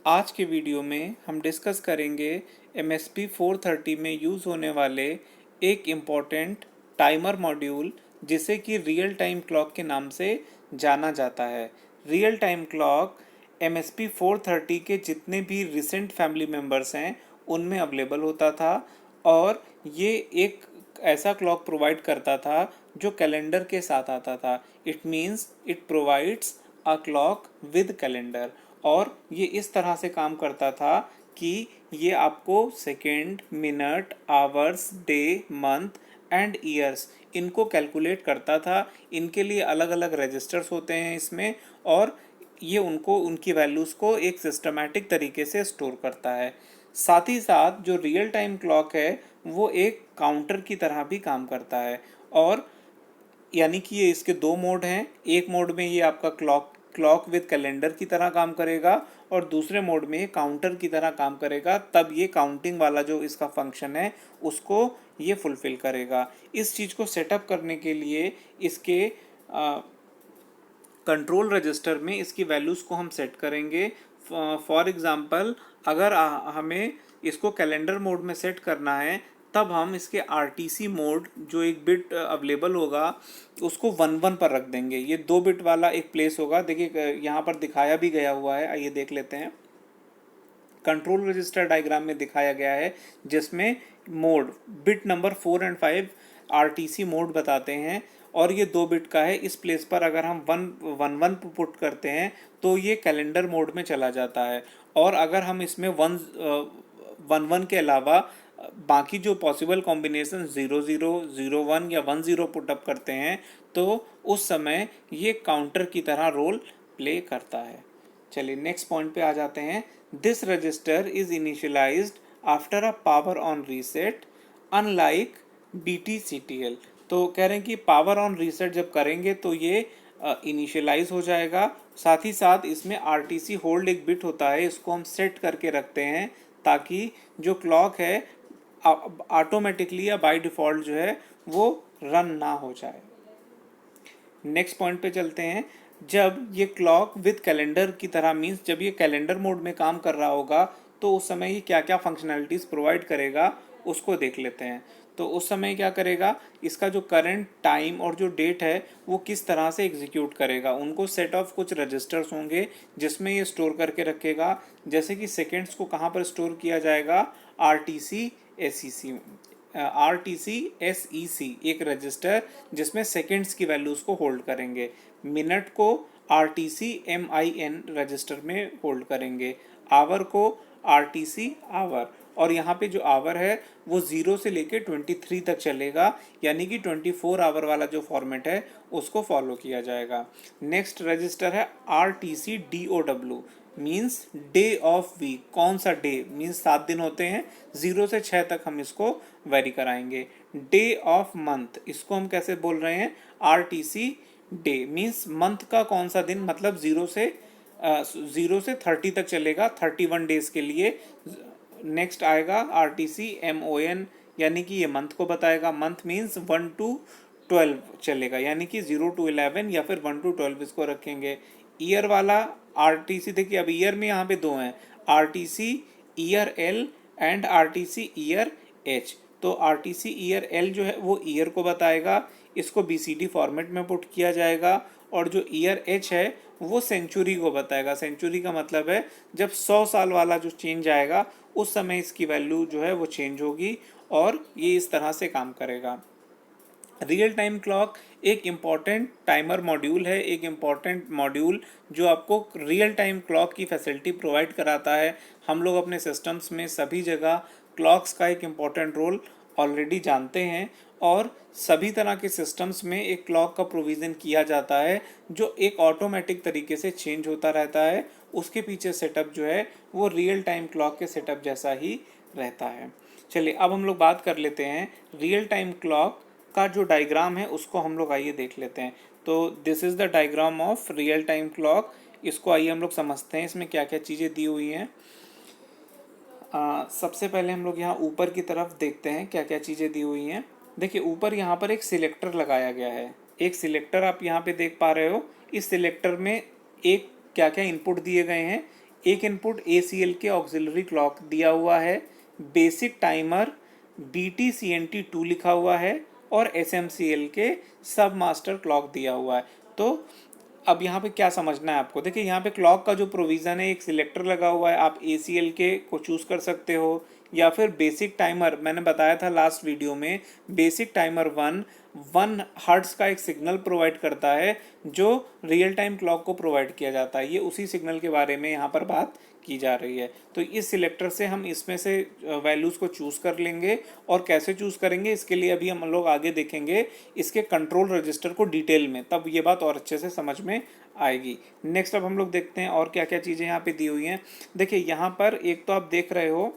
आज के वीडियो में हम डिस्कस करेंगे MSP 430 में यूज़ होने वाले एक इम्पॉर्टेंट टाइमर मॉड्यूल जिसे कि रियल टाइम क्लॉक के नाम से जाना जाता है। रियल टाइम क्लॉक MSP 430 के जितने भी रिसेंट फैमिली मेम्बर्स हैं उनमें अवेलेबल होता था और ये एक ऐसा क्लॉक प्रोवाइड करता था जो कैलेंडर के साथ आता था। It means it provides a clock with calendar और ये इस तरह से काम करता था कि ये आपको second, minute, hours, day, month and years इनको कैलकुलेट करता था। इनके लिए अलग अलग रजिस्टर्स होते हैं इसमें और ये उनको उनकी वैल्यूज़ को एक सिस्टमैटिक तरीके से स्टोर करता है। साथ ही साथ जो रियल टाइम क्लॉक है वो एक काउंटर की तरह भी काम करता है और यानी कि ये इसके दो मोड हैं। एक मोड में ये आपका क्लॉक विद कैलेंडर की तरह काम करेगा और दूसरे मोड में ये काउंटर की तरह काम करेगा। तब ये काउंटिंग वाला जो इसका फंक्शन है उसको ये फुलफिल करेगा। इस चीज़ को सेटअप करने के लिए इसके कंट्रोल रजिस्टर में इसकी वैल्यूज़ को हम सेट करेंगे। फॉर एग्ज़ाम्पल अगर हमें इसको कैलेंडर मोड में सेट करना है तब हम इसके RTC मोड जो एक बिट अवेलेबल होगा उसको 1 1 पर रख देंगे। ये 2 बिट वाला एक प्लेस होगा। देखिए यहाँ पर दिखाया भी गया हुआ है, आइए देख लेते हैं। कंट्रोल रजिस्टर डायग्राम में दिखाया गया है जिसमें mode bit number 4 and 5 RTC mode बताते हैं और ये 2 बिट का है। इस प्लेस पर अगर हम 1 1 1 पुट करते हैं तो ये कैलेंडर मोड में चला जाता है और अगर हम इसमें 1 1 के अलावा बाकी जो पॉसिबल कॉम्बिनेशन 0 0 0 1 या 1 0 पुटअप करते हैं तो उस समय ये काउंटर की तरह रोल प्ले करता है। चलिए नेक्स्ट पॉइंट पे आ जाते हैं। This register is initialised after a power on reset unlike BTCTL। तो कह रहे हैं कि पावर ऑन रीसेट जब करेंगे तो ये इनिशियलाइज हो जाएगा। साथ ही साथ इसमें RTC होल्ड एक बिट होता है, इसको हम सेट करके रखते हैं ताकि जो क्लॉक है ऑटोमेटिकली या बाय डिफ़ॉल्ट जो है वो रन ना हो जाए। नेक्स्ट पॉइंट पे चलते हैं। जब ये क्लॉक विद कैलेंडर की तरह मीन्स जब ये कैलेंडर मोड में काम कर रहा होगा तो उस समय ये क्या क्या फंक्शनैलिटीज़ प्रोवाइड करेगा उसको देख लेते हैं। तो उस समय क्या करेगा, इसका जो करंट टाइम और जो डेट है वो किस तरह से एग्जीक्यूट करेगा। उनको सेट ऑफ कुछ रजिस्टर्स होंगे जिसमें ये स्टोर करके रखेगा। जैसे कि सेकेंड्स को कहाँ पर स्टोर किया जाएगा, RTC एक रजिस्टर जिसमें सेकेंड्स की वैल्यूज़ को होल्ड करेंगे। मिनट को RTC-MIN रजिस्टर में होल्ड करेंगे। आवर को RTC आवर और यहाँ पे जो आवर है वो 0 से लेके 23 तक चलेगा, यानी कि 24 आवर वाला जो फॉर्मेट है उसको फॉलो किया जाएगा। नेक्स्ट रजिस्टर है RTC-DOW means day of week. कौन सा डे मीन्स 7 दिन होते हैं, 0 से 6 तक हम इसको वेरी कराएंगे। डे ऑफ मंथ इसको हम कैसे बोल रहे हैं, RTC डे मीन्स मंथ का कौन सा दिन, मतलब 0 से 30 तक चलेगा, 31 डेज के लिए। नेक्स्ट आएगा RTC-MON यानी कि ये मंथ को बताएगा। मंथ मीन्स 1 to 12 चलेगा, यानी कि 0 to 11 या फिर 1 to 12 इसको रखेंगे। ईयर वाला RTC, देखिए अब ईयर में यहाँ पे दो हैं, RTC year L and RTC year H। तो RTC ईयर L जो है वो ईयर को बताएगा, इसको BCD फॉर्मेट में पुट किया जाएगा और जो ईयर H है वो सेंचुरी को बताएगा। सेंचुरी का मतलब है जब 100 साल वाला जो चेंज आएगा उस समय इसकी वैल्यू जो है वो चेंज होगी और ये इस तरह से काम करेगा। रियल टाइम क्लॉक एक इम्पॉर्टेंट टाइमर मॉड्यूल है, एक इम्पॉर्टेंट मॉड्यूल जो आपको रियल टाइम क्लॉक की फैसिलिटी प्रोवाइड कराता है। हम लोग अपने सिस्टम्स में सभी जगह क्लॉक्स का एक इम्पॉर्टेंट रोल ऑलरेडी जानते हैं और सभी तरह के सिस्टम्स में एक क्लॉक का प्रोविज़न किया जाता है जो एक ऑटोमेटिक तरीके से चेंज होता रहता है। उसके पीछे सेटअप जो है वो रियल टाइम क्लॉक के सेटअप जैसा ही रहता है। चलिए अब हम लोग बात कर लेते हैं रियल टाइम क्लॉक का जो डायग्राम है उसको हम लोग आइए देख लेते हैं। तो this is the diagram of real time clock. इसको आइए हम लोग समझते हैं इसमें क्या क्या चीज़ें दी हुई हैं। सबसे पहले हम लोग यहाँ ऊपर की तरफ देखते हैं क्या क्या चीज़ें दी हुई हैं। देखिए ऊपर यहाँ पर एक सिलेक्टर लगाया गया है, एक सिलेक्टर आप यहाँ पे देख पा रहे हो। इस सिलेक्टर में एक क्या क्या इनपुट दिए गए हैं, एक इनपुट ACL के ऑक्सिलरी क्लॉक दिया हुआ है, बेसिक टाइमर BTCNT2 लिखा हुआ है और SMCL के सब मास्टर क्लॉक दिया हुआ है। तो अब यहाँ पे क्या समझना है आपको, देखिए यहाँ पे क्लॉक का जो प्रोविज़न है, एक सिलेक्टर लगा हुआ है, आप ACL के को चूज़ कर सकते हो या फिर बेसिक टाइमर, मैंने बताया था लास्ट वीडियो में, बेसिक टाइमर 1 हर्ट्ज़ का एक सिग्नल प्रोवाइड करता है जो रियल टाइम क्लॉक को प्रोवाइड किया जाता है। ये उसी सिग्नल के बारे में यहाँ पर बात की जा रही है। तो इस सिलेक्टर से हम इसमें से वैल्यूज़ को चूज़ कर लेंगे, और कैसे चूज़ करेंगे इसके लिए अभी हम लोग आगे देखेंगे इसके कंट्रोल रजिस्टर को डिटेल में, तब ये बात और अच्छे से समझ में आएगी। नेक्स्ट अब हम लोग देखते हैं और क्या क्या चीज़ें यहाँ पे दी हुई हैं। देखिए यहाँ पर एक तो आप देख रहे हो,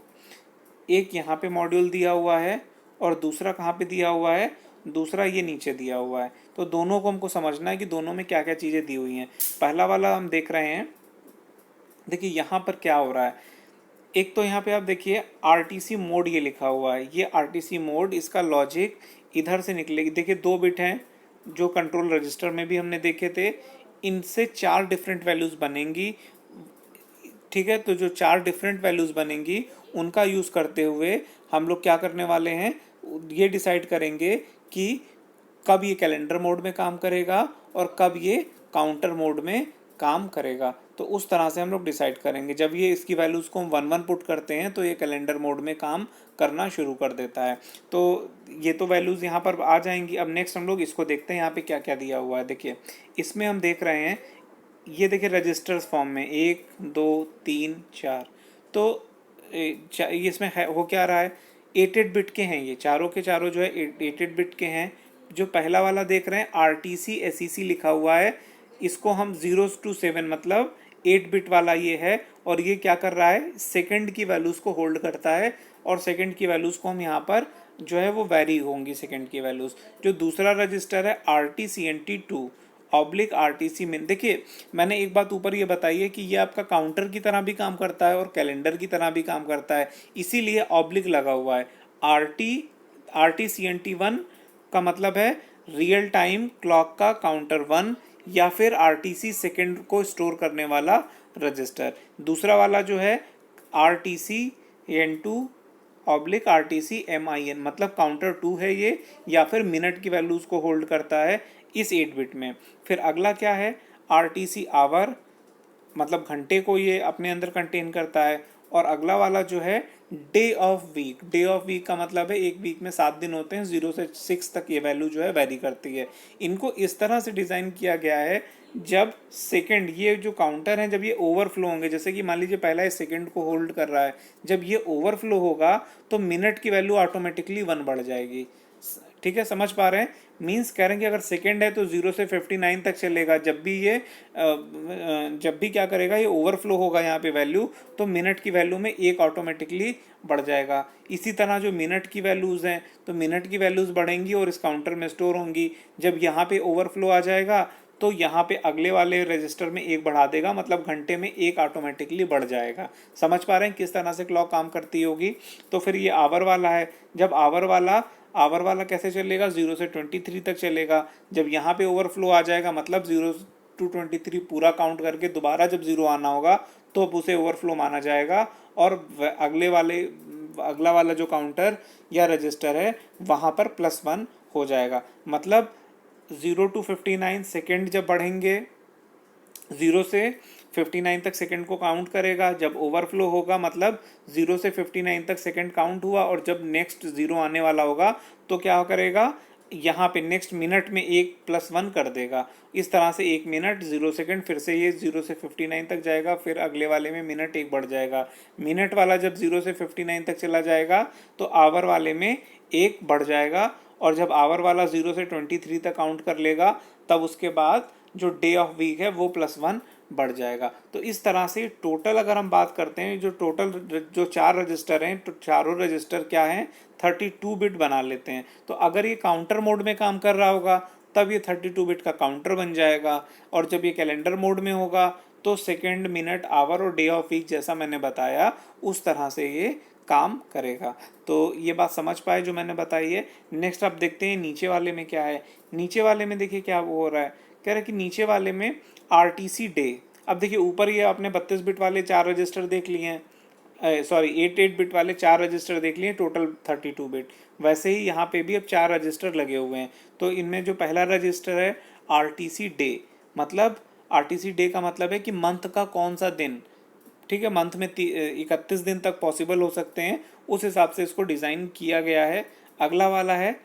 एक यहाँ पे मॉड्यूल दिया हुआ है और दूसरा कहाँ पे दिया हुआ है, दूसरा ये नीचे दिया हुआ है। तो दोनों को हमको समझना है कि दोनों में क्या क्या चीज़ें दी हुई हैं। पहला वाला हम देख रहे हैं, देखिए यहाँ पर क्या हो रहा है। एक तो यहाँ पे आप देखिए RTC मोड ये लिखा हुआ है, ये RTC मोड, इसका लॉजिक इधर से निकलेगी। देखिए 2 बिट हैं जो कंट्रोल रजिस्टर में भी हमने देखे थे, इनसे 4 डिफरेंट वैल्यूज़ बनेंगी। ठीक है, तो जो 4 डिफरेंट वैल्यूज़ बनेंगी उनका यूज़ करते हुए हम लोग क्या करने वाले हैं, ये डिसाइड करेंगे कि कब ये कैलेंडर मोड में काम करेगा और कब ये काउंटर मोड में काम करेगा। तो उस तरह से हम लोग डिसाइड करेंगे। जब ये इसकी वैल्यूज़ को हम 1 1 पुट करते हैं तो ये कैलेंडर मोड में काम करना शुरू कर देता है। तो ये तो वैल्यूज़ यहाँ पर आ जाएंगी। अब नेक्स्ट हम लोग इसको देखते हैं यहाँ पे क्या क्या दिया हुआ है। देखिए इसमें हम देख रहे हैं, ये देखिए रजिस्टर्स फॉर्म में 1 2 3 4, तो ये इसमें है हो क्या रहा है, 8 बिट के हैं, ये चारों के चारों जो है 8 बिट के हैं। जो पहला वाला देख रहे हैं RTC SEC लिखा हुआ है, इसको हम 0 to 7 मतलब 8 बिट वाला ये है, और ये क्या कर रहा है, सेकंड की वैल्यूज़ को होल्ड करता है, और सेकंड की वैल्यूज़ को हम यहाँ पर जो है वो वैरी होंगी सेकंड की वैल्यूज़। जो दूसरा रजिस्टर है RTCNT2 ऑब्लिक RTC मिन, देखिए मैंने एक बात ऊपर ये बताई है कि ये आपका काउंटर की तरह भी काम करता है और कैलेंडर की तरह भी काम करता है, इसीलिए ऑब्लिक लगा हुआ है। RTCNT1 का मतलब है रियल टाइम क्लॉक का काउंटर 1 या फिर RTC सेकेंड को स्टोर करने वाला रजिस्टर। दूसरा वाला जो है RTCN2 ऑब्लिक RTCMIN मतलब काउंटर 2 है ये, या फिर मिनट की वैल्यूज़ को होल्ड करता है इस 8 बिट में। फिर अगला क्या है, RTC आवर मतलब घंटे को ये अपने अंदर कंटेन करता है। और अगला वाला जो है day of week, day of week का मतलब है एक वीक में 7 दिन होते हैं, 0 से 6 तक ये वैल्यू जो है वेरी करती है। इनको इस तरह से डिज़ाइन किया गया है, जब सेकंड ये जो काउंटर हैं जब ये ओवरफ्लो होंगे, जैसे कि मान लीजिए पहला इस सेकंड को होल्ड कर रहा है, जब ये ओवरफ्लो होगा तो मिनट की वैल्यू ऑटोमेटिकली 1 बढ़ जाएगी। ठीक है, समझ पा रहे हैं, मीन्स कह रहे हैं कि अगर सेकेंड है तो 0 से 59 तक चलेगा। जब भी ये जब भी क्या करेगा, ये ओवरफ्लो होगा यहाँ पे वैल्यू, तो मिनट की वैल्यू में 1 ऑटोमेटिकली बढ़ जाएगा। इसी तरह जो मिनट की वैल्यूज़ हैं तो मिनट की वैल्यूज़ बढ़ेंगी और इस काउंटर में स्टोर होंगी। जब यहाँ पे ओवरफ्लो आ जाएगा तो यहाँ पे अगले वाले रजिस्टर में 1 बढ़ा देगा, मतलब घंटे में 1 ऑटोमेटिकली बढ़ जाएगा। समझ पा रहे हैं किस तरह से क्लॉक काम करती होगी। तो फिर ये आवर वाला है, जब आवर वाला कैसे चलेगा, 0 से 23 तक चलेगा। जब यहाँ पे ओवरफ्लो आ जाएगा मतलब 0 to 23 पूरा काउंट करके दोबारा जब 0 आना होगा तो अब उसे ओवरफ्लो माना जाएगा, और अगला वाला जो काउंटर या रजिस्टर है वहाँ पर +1 हो जाएगा। मतलब 0 to 59 सेकेंड जब बढ़ेंगे, 0 से 59 तक सेकंड को काउंट करेगा। जब ओवरफ्लो होगा मतलब 0 से 59 तक सेकंड काउंट हुआ, और जब नेक्स्ट 0 आने वाला होगा तो क्या करेगा, यहाँ पे नेक्स्ट मिनट में 1 +1 कर देगा। इस तरह से 1 मिनट 0 सेकंड, फिर से ये 0 से 59 तक जाएगा, फिर अगले वाले में मिनट 1 बढ़ जाएगा। मिनट वाला जब 0 से 59 तक चला जाएगा तो आवर वाले में 1 बढ़ जाएगा, और जब आवर वाला 0 से 23 तक काउंट कर लेगा तब उसके बाद जो डे ऑफ वीक है वो +1 बढ़ जाएगा। तो इस तरह से टोटल अगर हम बात करते हैं, जो टोटल जो 4 रजिस्टर हैं तो चारों रजिस्टर क्या हैं, 32 बिट बना लेते हैं। तो अगर ये काउंटर मोड में काम कर रहा होगा तब ये 32 बिट का काउंटर बन जाएगा, और जब ये कैलेंडर मोड में होगा तो सेकेंड, मिनट, आवर और डे ऑफ वीक जैसा मैंने बताया उस तरह से ये काम करेगा। तो ये बात समझ पाए जो मैंने बताई है। नेक्स्ट आप देखते हैं नीचे वाले में क्या है। नीचे वाले में देखिए क्या हो रहा है, कह रहा है कि नीचे वाले में RTC डे। अब देखिए ऊपर ये आपने 32 बिट वाले 4 रजिस्टर देख लिए हैं, सॉरी 8 बिट वाले 4 रजिस्टर देख लिए, टोटल 32 बिट। वैसे ही यहाँ पे भी अब 4 रजिस्टर लगे हुए हैं। तो इनमें जो पहला रजिस्टर है RTC डे, मतलब RTC डे का मतलब है कि मंथ का कौन सा दिन, ठीक है, मंथ में 31 दिन तक पॉसिबल हो सकते हैं, उस हिसाब से इसको डिज़ाइन किया गया है। अगला वाला है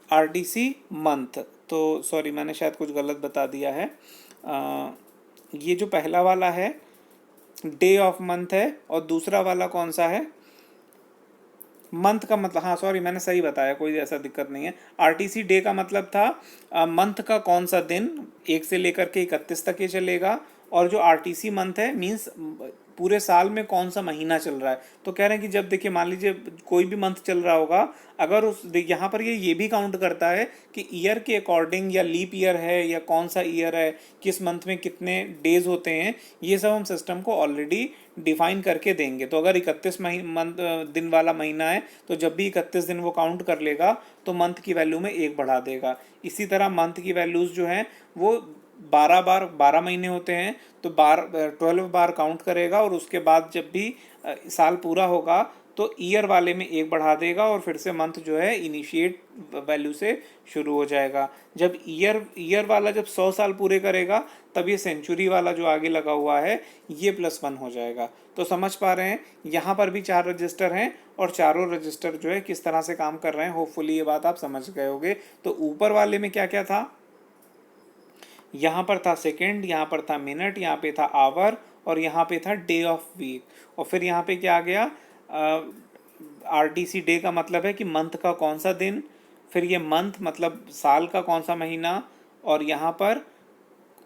RTC मंथ। तो सॉरी मैंने शायद कुछ गलत बता दिया है। ये जो पहला वाला है डे ऑफ मंथ है, और दूसरा वाला कौन सा है, मंथ का मतलब, हाँ सॉरी मैंने सही बताया, कोई ऐसा दिक्कत नहीं है। RTC डे का मतलब था मंथ का कौन सा दिन, 1 से लेकर के 31 तक ये चलेगा। और जो RTC मंथ है मीन्स पूरे साल में कौन सा महीना चल रहा है। तो कह रहे हैं कि जब देखिए मान लीजिए कोई भी मंथ चल रहा होगा, अगर उस यहाँ पर ये भी काउंट करता है कि ईयर के अकॉर्डिंग, या लीप ईयर है या कौन सा ईयर है, किस मंथ में कितने डेज होते हैं, ये सब हम सिस्टम को ऑलरेडी डिफाइन करके देंगे। तो अगर 31 मंथ दिन वाला महीना है तो जब भी 31 दिन वो काउंट कर लेगा तो मंथ की वैल्यू में 1 बढ़ा देगा। इसी तरह मंथ की वैल्यूज़ जो हैं वो 12 महीने होते हैं तो 12 बार काउंट करेगा, और उसके बाद जब भी साल पूरा होगा तो ईयर वाले में 1 बढ़ा देगा, और फिर से मंथ जो है इनिशिएट वैल्यू से शुरू हो जाएगा। जब ईयर वाला जब 100 साल पूरे करेगा तब ये सेंचुरी वाला जो आगे लगा हुआ है ये +1 हो जाएगा। तो समझ पा रहे हैं, यहाँ पर भी 4 रजिस्टर हैं और चारों रजिस्टर जो है किस तरह से काम कर रहे हैं। होपफुली ये बात आप समझ गए होंगे। तो ऊपर वाले में क्या क्या था, यहाँ पर था सेकेंड, यहाँ पर था मिनट, यहाँ पे था आवर, और यहाँ पे था डे ऑफ वीक। और फिर यहाँ पे क्या आ गया, RTC डे का मतलब है कि मंथ का कौन सा दिन, फिर ये मंथ मतलब साल का कौन सा महीना, और यहाँ पर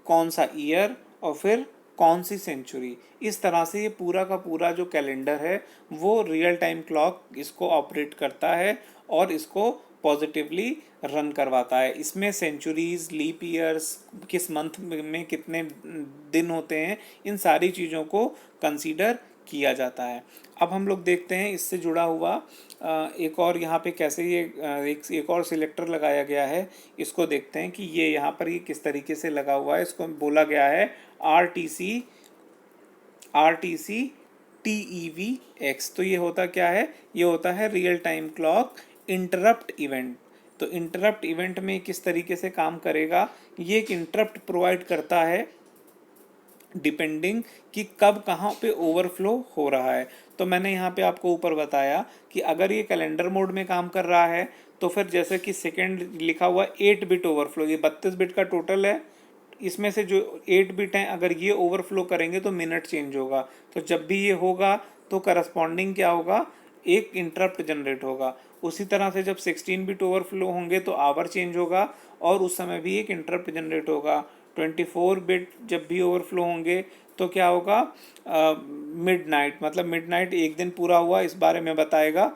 कौन सा ईयर, और फिर कौन सी सेंचुरी। इस तरह से ये पूरा का पूरा जो कैलेंडर है वो रियल टाइम क्लॉक इसको ऑपरेट करता है और इसको पॉजिटिवली रन करवाता है। इसमें सेंचुरीज, लीप ईयर्स, किस मंथ में कितने दिन होते हैं, इन सारी चीज़ों को कंसीडर किया जाता है। अब हम लोग देखते हैं इससे जुड़ा हुआ एक और यहाँ पे कैसे ये एक और सिलेक्टर लगाया गया है, इसको देखते हैं कि ये यहाँ पर ये किस तरीके से लगा हुआ है। इसको बोला गया है RTC TEVX। तो ये होता क्या है, ये होता है real time clock interrupt event. तो इंटरप्ट इवेंट में किस तरीके से काम करेगा, ये एक इंटरप्ट प्रोवाइड करता है डिपेंडिंग कि कब कहाँ पे ओवरफ्लो हो रहा है। तो मैंने यहाँ पे आपको ऊपर बताया कि अगर ये कैलेंडर मोड में काम कर रहा है तो फिर जैसे कि सेकेंड लिखा हुआ 8 बिट ओवरफ्लो, ये 32 बिट का टोटल है, इसमें से जो 8 बिट हैं अगर ये ओवरफ्लो करेंगे तो मिनट चेंज होगा। तो जब भी ये होगा तो करस्पॉन्डिंग क्या होगा, एक इंटरप्ट जनरेट होगा। उसी तरह से जब 16 बिट ओवरफ्लो होंगे तो आवर चेंज होगा और उस समय भी एक इंटरप्ट जनरेट होगा। 24 बिट जब भी ओवरफ्लो होंगे तो क्या होगा, मिडनाइट, मतलब मिडनाइट एक दिन पूरा हुआ इस बारे में बताएगा,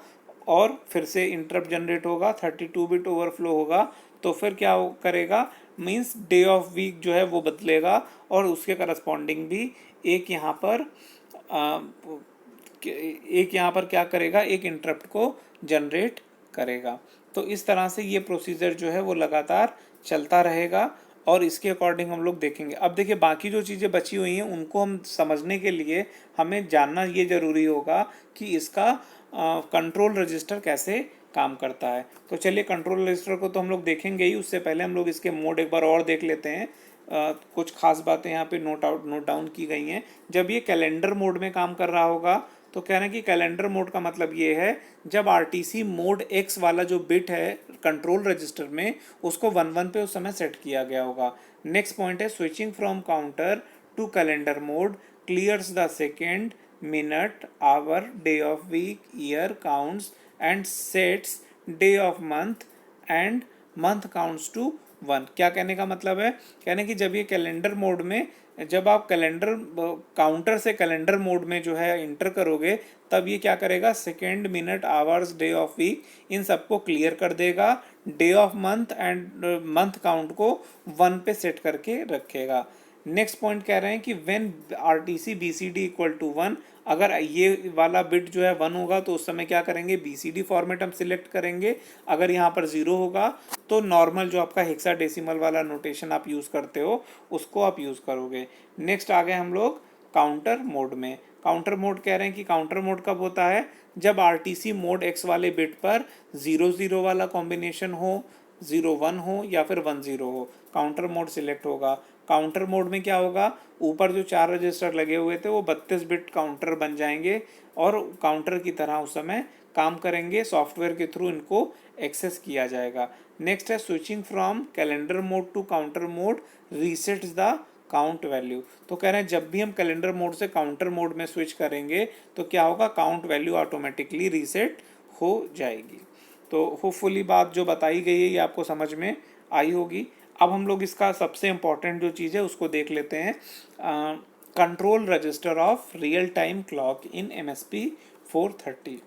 और फिर से इंटरप्ट जनरेट होगा। 32 बिट ओवरफ्लो होगा तो फिर क्या करेगा, मींस डे ऑफ वीक जो है वो बदलेगा, और उसके करस्पॉन्डिंग भी एक यहाँ पर क्या करेगा, एक इंटरप्ट को जनरेट करेगा। तो इस तरह से ये प्रोसीजर जो है वो लगातार चलता रहेगा, और इसके अकॉर्डिंग हम लोग देखेंगे। अब देखिए बाकी जो चीज़ें बची हुई हैं उनको हम समझने के लिए हमें जानना ये ज़रूरी होगा कि इसका कंट्रोल रजिस्टर कैसे काम करता है। तो चलिए कंट्रोल रजिस्टर को तो हम लोग देखेंगे ही, उससे पहले हम लोग इसके मोड एक बार और देख लेते हैं। कुछ खास बातें यहाँ पे नोट डाउन की गई हैं। जब ये कैलेंडर मोड में काम कर रहा होगा तो कह रहे हैं कि कैलेंडर मोड का मतलब ये है जब RTC मोड X वाला जो बिट है कंट्रोल रजिस्टर में उसको 1 पे उस समय सेट किया गया होगा। नेक्स्ट पॉइंट है switching from counter to calendar mode clears the second, minute, hour, day of week, year counts and sets day of month and month counts to 1। क्या कहने का मतलब है, कहने कि जब ये कैलेंडर मोड में, जब आप कैलेंडर काउंटर से कैलेंडर मोड में जो है इंटर करोगे तब ये क्या करेगा, second, minute, hours, day of week इन सबको क्लियर कर देगा, day of month and month count को 1 पे सेट करके रखेगा। नेक्स्ट पॉइंट कह रहे हैं कि व्हेन RTC BCD = 1, अगर ये वाला बिट जो है 1 होगा तो उस समय क्या करेंगे, BCD फॉर्मेट हम सिलेक्ट करेंगे। अगर यहाँ पर 0 होगा तो नॉर्मल जो आपका हेक्साडेसिमल वाला नोटेशन आप यूज़ करते हो उसको आप यूज़ करोगे। नेक्स्ट आ गए हम लोग काउंटर मोड में। काउंटर मोड कह रहे हैं कि काउंटर मोड कब होता है, जब आरटीसी मोड एक्स वाले बिट पर 0 0 वाला कॉम्बिनेशन हो, 0 1 हो या फिर 1 0 हो, काउंटर मोड सिलेक्ट होगा। काउंटर मोड में क्या होगा, ऊपर जो 4 रजिस्टर लगे हुए थे वो 32 बिट काउंटर बन जाएंगे और काउंटर की तरह उस समय काम करेंगे, सॉफ्टवेयर के थ्रू इनको एक्सेस किया जाएगा। नेक्स्ट है switching from calendar mode to counter mode resets the count value. तो कह रहे हैं जब भी हम कैलेंडर मोड से काउंटर मोड में स्विच करेंगे तो क्या होगा, काउंट वैल्यू ऑटोमेटिकली रीसेट हो जाएगी। तो होपफुली बात जो बताई गई है ये आपको समझ में आई होगी। अब हम लोग इसका सबसे इम्पॉर्टेंट जो चीज़ है उसको देख लेते हैं, control register of real time clock in MSP 430।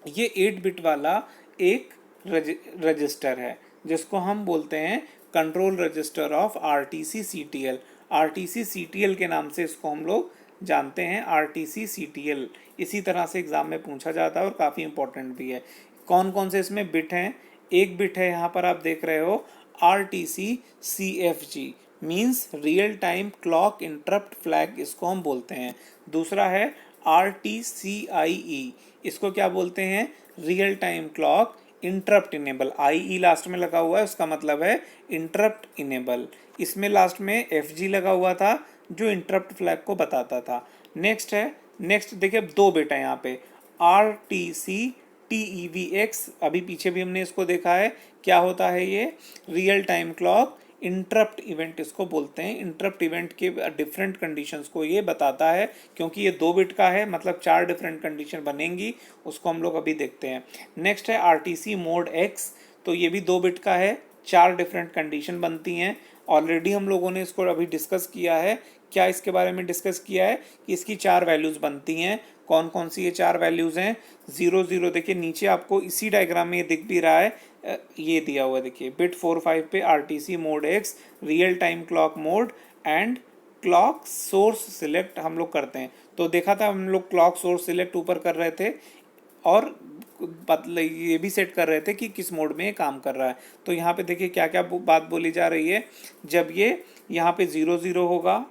ये 8 बिट वाला एक रजिस्टर है जिसको हम बोलते हैं control register of RTC CTL। RTC CTL के नाम से इसको हम लोग जानते हैं, RTC CTL। इसी तरह से एग्ज़ाम में पूछा जाता है और काफ़ी इंपॉर्टेंट भी है। कौन कौन से इसमें बिट हैं, एक बिट है यहाँ पर आप देख रहे हो RTC CFG means real time clock interrupt flag, इसको हम बोलते हैं। दूसरा है RTCIE, इसको क्या बोलते हैं, real time clock interrupt enable. IE last में लगा हुआ है उसका मतलब है इंटरप्ट इनेबल। इसमें लास्ट में FG लगा हुआ था जो इंटरप्ट फ्लैग को बताता था। नेक्स्ट देखिए 2 बिट है यहाँ पे, RTC TEVX। अभी पीछे भी हमने इसको देखा है, क्या होता है ये, real time clock interrupt event इसको बोलते हैं। इंटरप्ट इवेंट के डिफरेंट कंडीशंस को ये बताता है, क्योंकि ये 2 बिट का है मतलब 4 डिफरेंट कंडीशन बनेंगी, उसको हम लोग अभी देखते हैं। नेक्स्ट है RTC मोड X, तो ये भी 2 बिट का है, 4 डिफरेंट कंडीशन बनती हैं। ऑलरेडी हम लोगों ने इसको अभी डिस्कस किया है। क्या इसके बारे में डिस्कस किया है कि इसकी 4 वैल्यूज़ बनती हैं। कौन कौन सी ये 4 वैल्यूज़ हैं, 0 0, देखिए नीचे आपको इसी डायग्राम में ये दिख भी रहा है, ये दिया हुआ देखिए, बिट 4 5 पे RTC mode X, real time clock mode and clock source select हम लोग करते हैं। तो देखा था हम लोग क्लॉक सोर्स सिलेक्ट ऊपर कर रहे थे और ये भी सेट कर रहे थे कि किस मोड में ये काम कर रहा है। तो यहाँ पे देखिए क्या क्या बात बोली जा रही है, जब ये यहाँ पे 0 0 होगा,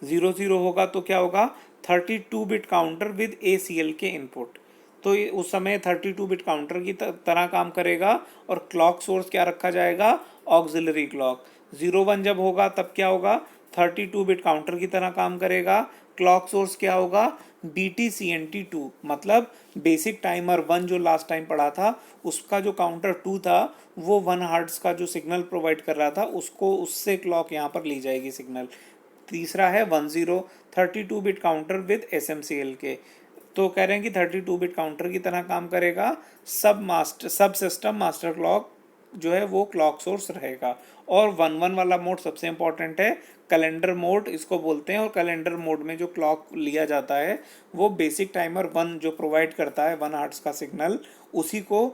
0 0 होगा तो क्या होगा, 32 बिट काउंटर विद ACL के इनपुट। तो ये उस समय 32 बिट काउंटर की तरह काम करेगा और क्लॉक सोर्स क्या रखा जाएगा, ऑक्सिलरी क्लॉक। 0 1 जब होगा तब क्या होगा, 32 बिट काउंटर की तरह काम करेगा। क्लॉक सोर्स क्या होगा, BTCNT2, मतलब बेसिक टाइमर 1 जो लास्ट टाइम पढ़ा था उसका जो काउंटर 2 था वो 1 हर्ट्ज का जो सिग्नल प्रोवाइड कर रहा था उसको, उससे क्लॉक यहाँ पर ली जाएगी सिग्नल। तीसरा है 10 32 बिट काउंटर विद SMCL के। तो कह रहे हैं कि 32 बिट काउंटर की तरह काम करेगा। सब सिस्टम मास्टर क्लॉक जो है वो क्लॉक सोर्स रहेगा। और 1 1 वाला मोड सबसे इंपॉर्टेंट है, कैलेंडर मोड इसको बोलते हैं। और कैलेंडर मोड में जो क्लॉक लिया जाता है वो बेसिक टाइमर 1 जो प्रोवाइड करता है 1 हर्ट्ज का सिग्नल, उसी को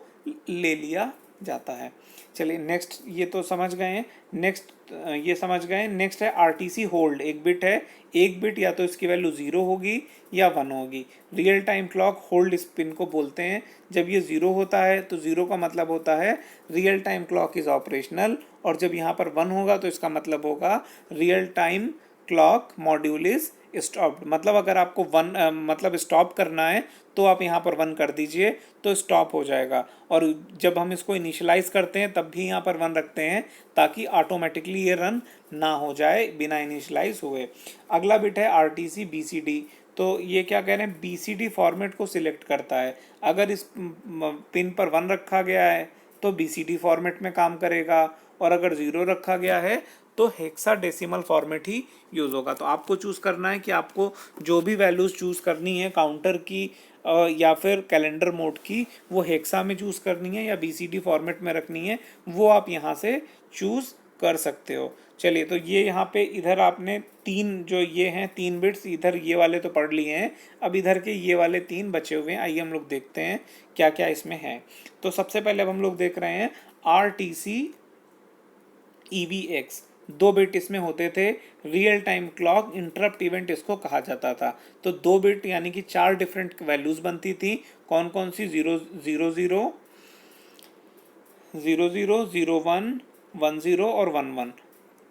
ले लिया जाता है। चलिए नेक्स्ट, ये तो समझ गए हैं। नेक्स्ट ये समझ गए। नेक्स्ट है RTC होल्ड, एक बिट है, एक बिट या तो इसकी वैल्यू 0 होगी या 1 होगी। Real time clock hold spin को बोलते हैं। जब ये 0 होता है तो 0 का मतलब होता है real time clock is operational, और जब यहाँ पर 1 होगा तो इसका मतलब होगा real time clock module is stopped. मतलब अगर आपको 1 मतलब स्टॉप करना है तो आप यहाँ पर 1 कर दीजिए तो स्टॉप हो जाएगा। और जब हम इसको इनिशियलाइज करते हैं तब भी यहाँ पर 1 रखते हैं ताकि ऑटोमेटिकली ये रन ना हो जाए बिना इनिशियलाइज हुए। अगला बिट है RTC BCD। तो ये क्या कह रहे हैं, BCD फॉर्मेट को सिलेक्ट करता है। अगर इस पिन पर 1 रखा गया है तो BCD फॉर्मेट में काम करेगा, और अगर 0 रखा गया है तो हेक्साडेसिमल फॉर्मेट ही यूज़ होगा। तो आपको चूज़ करना है कि आपको जो भी वैल्यूज़ चूज़ करनी है काउंटर की या फिर कैलेंडर मोड की, वो हेक्सा में चूज़ करनी है या BCD फॉर्मेट में रखनी है, वो आप यहाँ से चूज़ कर सकते हो। चलिए, तो ये यहाँ पे इधर आपने 3 जो ये हैं 3 बिट्स, इधर ये वाले तो पढ़ लिए हैं, अब इधर के ये वाले 3 बचे हुए हैं। आइए हम लोग देखते हैं क्या क्या इसमें है। तो सबसे पहले अब हम लोग देख रहे हैं RTC EVX। 2 बिट इसमें होते थे, real time clock interrupt event इसको कहा जाता था। तो 2 बिट यानी कि 4 डिफरेंट वैल्यूज़ बनती थी। कौन कौन सी, 0 0 0, 0001 10 और 11।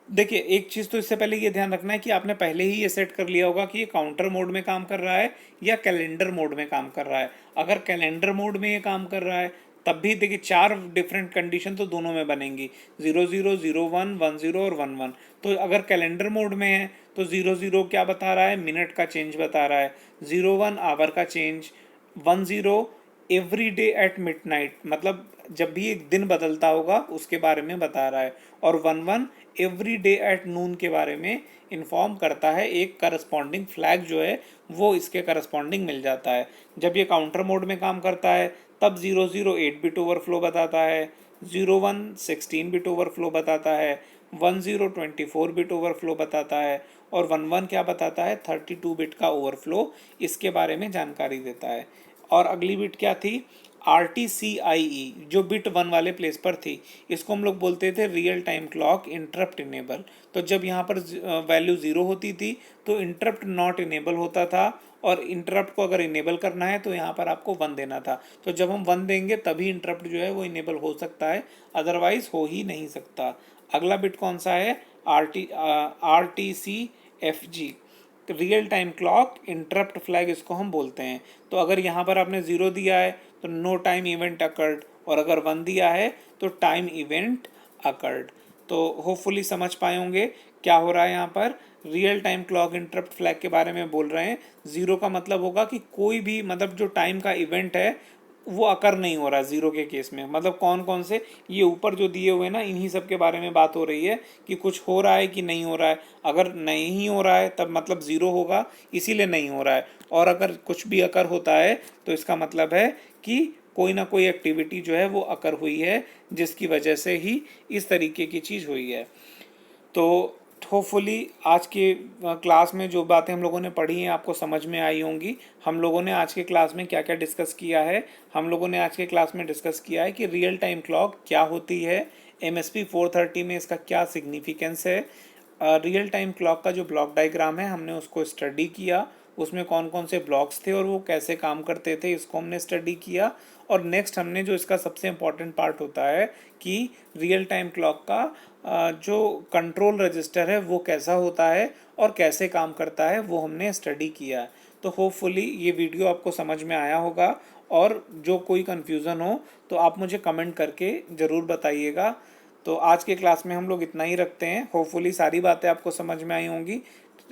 देखिए एक चीज़ तो इससे पहले ये ध्यान रखना है कि आपने पहले ही ये सेट कर लिया होगा कि ये काउंटर मोड में काम कर रहा है या कैलेंडर मोड में काम कर रहा है। अगर कैलेंडर मोड में ये काम कर रहा है तब भी देखिए 4 डिफरेंट कंडीशन तो दोनों में बनेंगी, 00, 01, 10 और 11। तो अगर कैलेंडर मोड में है तो 00 क्या बता रहा है, मिनट का चेंज बता रहा है, 01 आवर का change, 10 every day at midnight मतलब जब भी एक दिन बदलता होगा उसके बारे में बता रहा है, और 11 एवरी डे एट नून के बारे में इन्फॉर्म करता है। एक करस्पॉन्डिंग फ्लैग जो है वो इसके करस्पॉन्डिंग मिल जाता है। जब ये काउंटर मोड में काम करता है तब 00 8 बिट ओवरफ्लो बताता है, 01 16 बिट ओवरफ्लो बताता है, 10 24 बिट ओवरफ्लो बताता है, और 11 क्या बताता है, 32 बिट का ओवरफ्लो इसके बारे में जानकारी देता है। और अगली बिट क्या थी, RTCIE जो बिट 1 वाले प्लेस पर थी, इसको हम लोग बोलते थे real time clock interrupt enable. तो जब यहाँ पर वैल्यू 0 होती थी तो इंटरप्ट नॉट इनेबल होता था, और इंटरप्ट को अगर इनेबल करना है तो यहाँ पर आपको 1 देना था। तो जब हम 1 देंगे तभी इंटरप्ट जो है वो इनेबल हो सकता है, अदरवाइज हो ही नहीं सकता। अगला बिट कौन सा है, RTCFG real time clock interrupt flag इसको हम बोलते हैं। तो अगर यहाँ पर आपने 0 दिया है तो नो टाइम इवेंट अकर्ड, और अगर 1 दिया है तो टाइम इवेंट अकर्ड। तो होपफुली समझ पाए होंगे क्या हो रहा है यहाँ पर। Real time clock interrupt flag के बारे में बोल रहे हैं। 0 का मतलब होगा कि कोई भी मतलब जो टाइम का इवेंट है वो अकर नहीं हो रहा है 0 के केस में। मतलब कौन कौन से, ये ऊपर जो दिए हुए ना इन्हीं सब के बारे में बात हो रही है कि कुछ हो रहा है कि नहीं हो रहा है। अगर नहीं हो रहा है तब मतलब 0 होगा, इसीलिए नहीं हो रहा है। और अगर कुछ भी अकर होता है तो इसका मतलब है कि कोई ना कोई एक्टिविटी जो है वो अकर हुई है, जिसकी वजह से ही इस तरीके की चीज़ हुई है। तो होपफुली आज के क्लास में जो बातें हम लोगों ने पढ़ी हैं आपको समझ में आई होंगी। हम लोगों ने आज के क्लास में क्या क्या डिस्कस किया है, हम लोगों ने आज के क्लास में डिस्कस किया है कि रियल टाइम क्लॉक क्या होती है, MSP 430 में इसका क्या सिग्निफिकेंस है, रियल टाइम क्लॉक का जो ब्लॉक डायग्राम है हमने उसको स्टडी किया, उसमें कौन कौन से ब्लॉक्स थे और वो कैसे काम करते थे इसको हमने स्टडी किया। और नेक्स्ट हमने जो इसका सबसे इम्पॉर्टेंट पार्ट होता है कि रियल टाइम क्लॉक का जो कंट्रोल रजिस्टर है वो कैसा होता है और कैसे काम करता है वो हमने स्टडी किया है। तो होपफुली ये वीडियो आपको समझ में आया होगा, और जो कोई कन्फ्यूज़न हो तो आप मुझे कमेंट करके ज़रूर बताइएगा। तो आज के क्लास में हम लोग इतना ही रखते हैं। होपफुली सारी बातें आपको समझ में आई होंगी।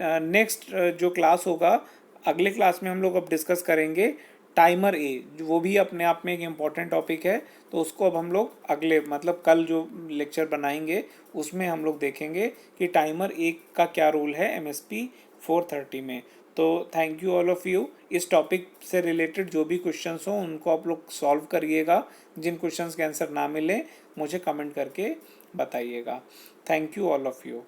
नेक्स्ट जो क्लास होगा, अगले क्लास में हम लोग अब डिस्कस करेंगे टाइमर ए, वो भी अपने आप में एक इम्पॉर्टेंट टॉपिक है। तो उसको अब हम लोग अगले मतलब कल जो लेक्चर बनाएंगे उसमें हम लोग देखेंगे कि टाइमर ए का क्या रोल है MSP 430 में। तो thank you all of you. इस टॉपिक से रिलेटेड जो भी क्वेश्चंस हों उनको आप लोग सॉल्व करिएगा। जिन क्वेश्चंस के आंसर ना मिले मुझे कमेंट करके बताइएगा। Thank you all of you.